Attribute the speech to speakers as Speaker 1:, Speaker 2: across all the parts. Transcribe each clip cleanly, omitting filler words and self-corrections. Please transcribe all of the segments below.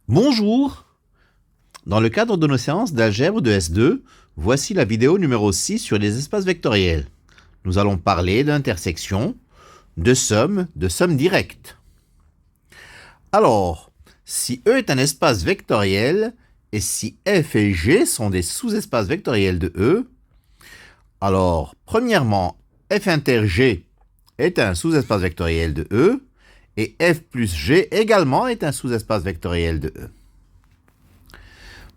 Speaker 1: Bonjour! Dans le cadre de nos séances d'algèbre de S2, voici la vidéo numéro 6 sur les espaces vectoriels. Nous allons parler d'intersection, de somme directe. Alors, si E est un espace vectoriel et si F et G sont des sous-espaces vectoriels de E, alors, premièrement, F inter G est un sous-espace vectoriel de E et F plus G également est un sous-espace vectoriel de E.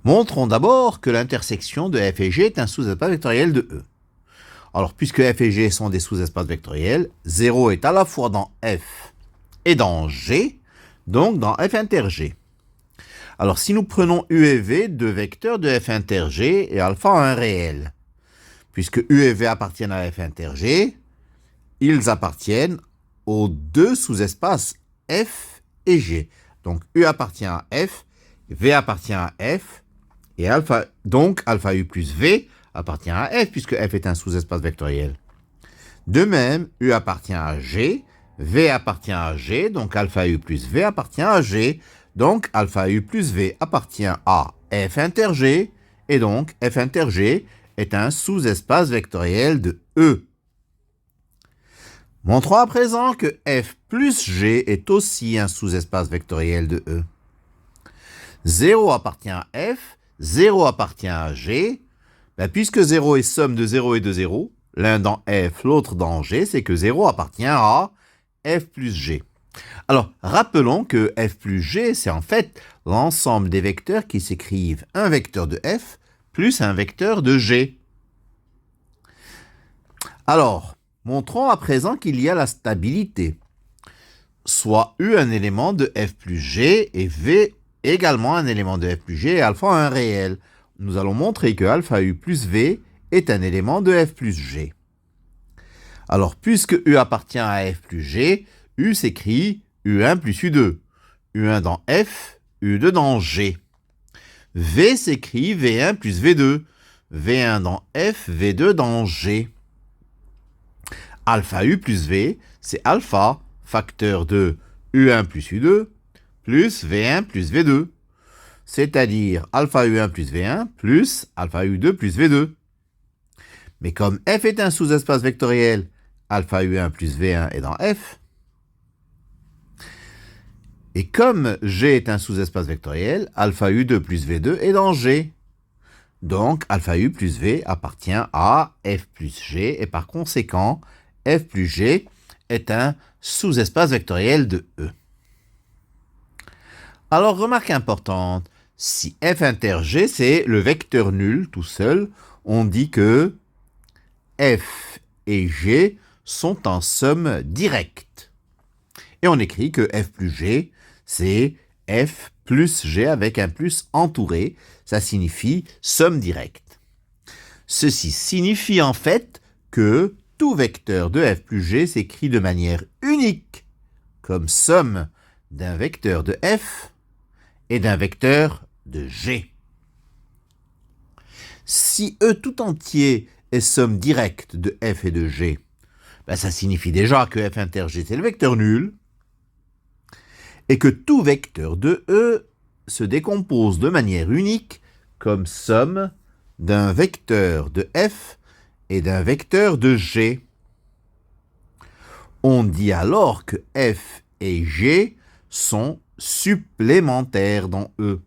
Speaker 1: Montrons d'abord que l'intersection de F et G est un sous-espace vectoriel de E. Alors, puisque F et G sont des sous-espaces vectoriels, 0 est à la fois dans F et dans G, donc dans F inter G. Alors, si nous prenons U et V, deux vecteurs de F inter G et alpha un réel, puisque U et V appartiennent à F inter G, ils appartiennent aux deux sous-espaces F et G. Donc, U appartient à F, V appartient à F, et alpha U plus V appartient à F, puisque F est un sous-espace vectoriel. De même, U appartient à G, V appartient à G, donc alpha U plus V appartient à G, donc alpha U plus V appartient à F inter G, et donc F inter G est un sous-espace vectoriel de E. Montrons à présent que F plus G est aussi un sous-espace vectoriel de E. 0 appartient à F, 0 appartient à G. Puisque 0 est somme de 0 et de 0, l'un dans F, l'autre dans G, c'est que 0 appartient à F plus G. Alors, rappelons que F plus G, c'est en fait l'ensemble des vecteurs qui s'écrivent un vecteur de F plus un vecteur de G. Alors, montrons à présent qu'il y a la stabilité. Soit U un élément de F plus G et V également un élément de F plus G et alpha un réel. Nous allons montrer que alpha U plus V est un élément de F plus G. Alors, puisque U appartient à F plus G, U s'écrit U1 plus U2. U1 dans F, U2 dans G. V s'écrit V1 plus V2. V1 dans F, V2 dans G. Alpha U plus V, c'est alpha, facteur de U1 plus U2, plus V1 plus V2. C'est-à-dire alpha U1 plus V1 plus alpha U2 plus V2. Mais comme F est un sous-espace vectoriel, alpha U1 plus V1 est dans F. Et comme G est un sous-espace vectoriel, alpha U2 plus V2 est dans G. Donc alpha U plus V appartient à F plus G et par conséquent, F plus G est un sous-espace vectoriel de E. Alors, remarque importante, si F inter G, c'est le vecteur nul tout seul, on dit que F et G sont en somme directe. Et on écrit que F plus G, c'est F plus G avec un plus entouré. Ça signifie somme directe. Ceci signifie en fait que tout vecteur de F plus G s'écrit de manière unique comme somme d'un vecteur de F et d'un vecteur de G. Si E tout entier est somme directe de F et de G, ça signifie déjà que F inter G c'est le vecteur nul et que tout vecteur de E se décompose de manière unique comme somme d'un vecteur de F et d'un vecteur de G. On dit alors que F et G sont supplémentaires dans E.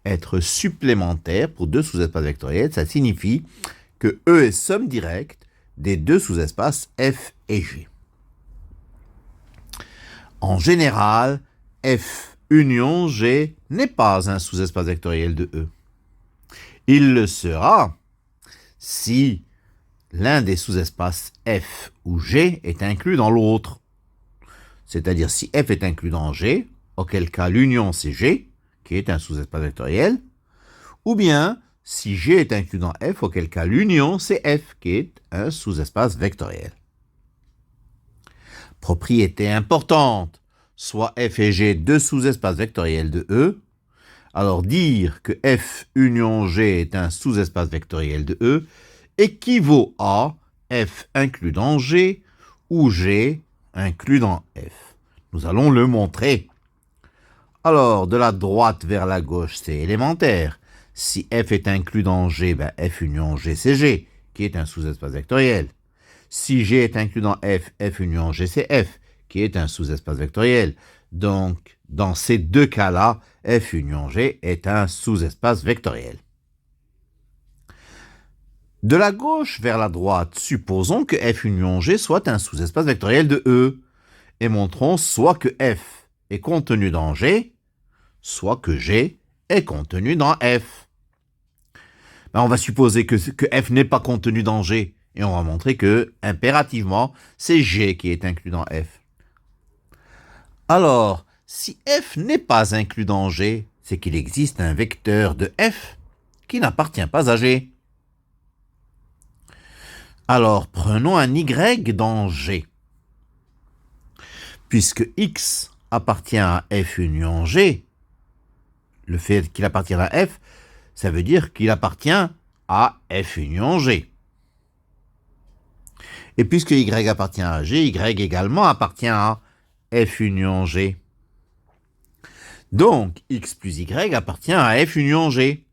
Speaker 1: Être supplémentaire pour deux sous-espaces vectoriels, ça signifie que E est somme directe des deux sous-espaces F et G. En général, F union G n'est pas un sous-espace vectoriel de E. Il le sera si l'un des sous-espaces F ou G est inclus dans l'autre. C'est-à-dire si F est inclus dans G, auquel cas l'union c'est G, qui est un sous-espace vectoriel, ou bien si G est inclus dans F, auquel cas l'union c'est F, qui est un sous-espace vectoriel. Propriété importante, soit F et G deux sous-espaces vectoriels de E, alors dire que F union G est un sous-espace vectoriel de E équivaut à F inclus dans G ou G inclus dans F. Nous allons le montrer. Alors, de la droite vers la gauche, c'est élémentaire. Si f est inclus dans G, ben f union G, c'est G, qui est un sous-espace vectoriel. Si G est inclus dans f, f union G, c'est F, qui est un sous-espace vectoriel. Donc, dans ces deux cas-là, f union G est un sous-espace vectoriel. De la gauche vers la droite, supposons que f union G soit un sous-espace vectoriel de E, et montrons soit que f est contenu dans G, soit que G est contenu dans F. Ben, on va supposer que F n'est pas contenu dans G, et on va montrer que, impérativement, c'est G qui est inclus dans F. Alors, si F n'est pas inclus dans G, c'est qu'il existe un vecteur de F qui n'appartient pas à G. Alors, prenons un Y dans G. Puisque X appartient à F union G, le fait qu'il appartient à F, ça veut dire qu'il appartient à F union G. Et puisque Y appartient à G, Y également appartient à F union G. Donc, X plus Y appartient à F union G.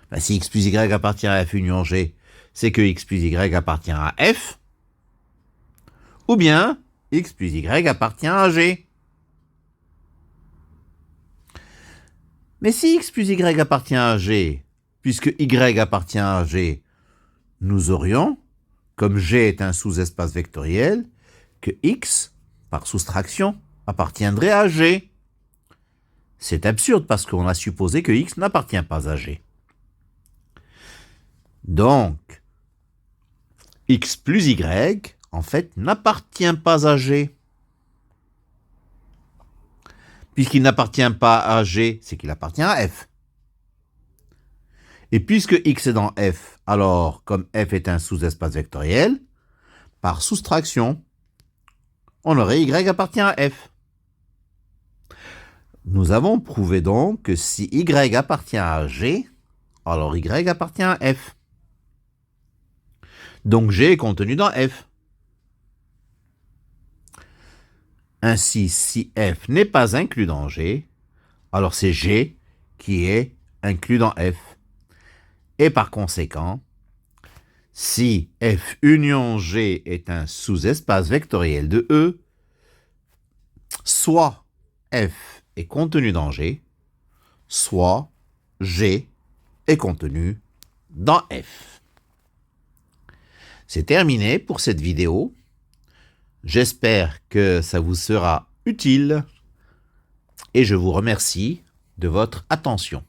Speaker 1: Ben, si X plus Y appartient à F union G, c'est que X plus Y appartient à F, ou bien X plus Y appartient à G. Mais si X plus Y appartient à G, puisque Y appartient à G, nous aurions, comme G est un sous-espace vectoriel, que X, par soustraction, appartiendrait à G. C'est absurde parce qu'on a supposé que X n'appartient pas à G. Donc, X plus Y, en fait, n'appartient pas à G. Puisqu'il n'appartient pas à G, c'est qu'il appartient à F. Et puisque X est dans F, alors, comme F est un sous-espace vectoriel, par soustraction, on aurait Y appartient à F. Nous avons prouvé donc que si Y appartient à G, alors Y appartient à F. Donc G est contenu dans F. Ainsi, si F n'est pas inclus dans G, alors c'est G qui est inclus dans F. Et par conséquent, si F union G est un sous-espace vectoriel de E, soit F est contenu dans G, soit G est contenu dans F. C'est terminé pour cette vidéo. J'espère que ça vous sera utile et je vous remercie de votre attention.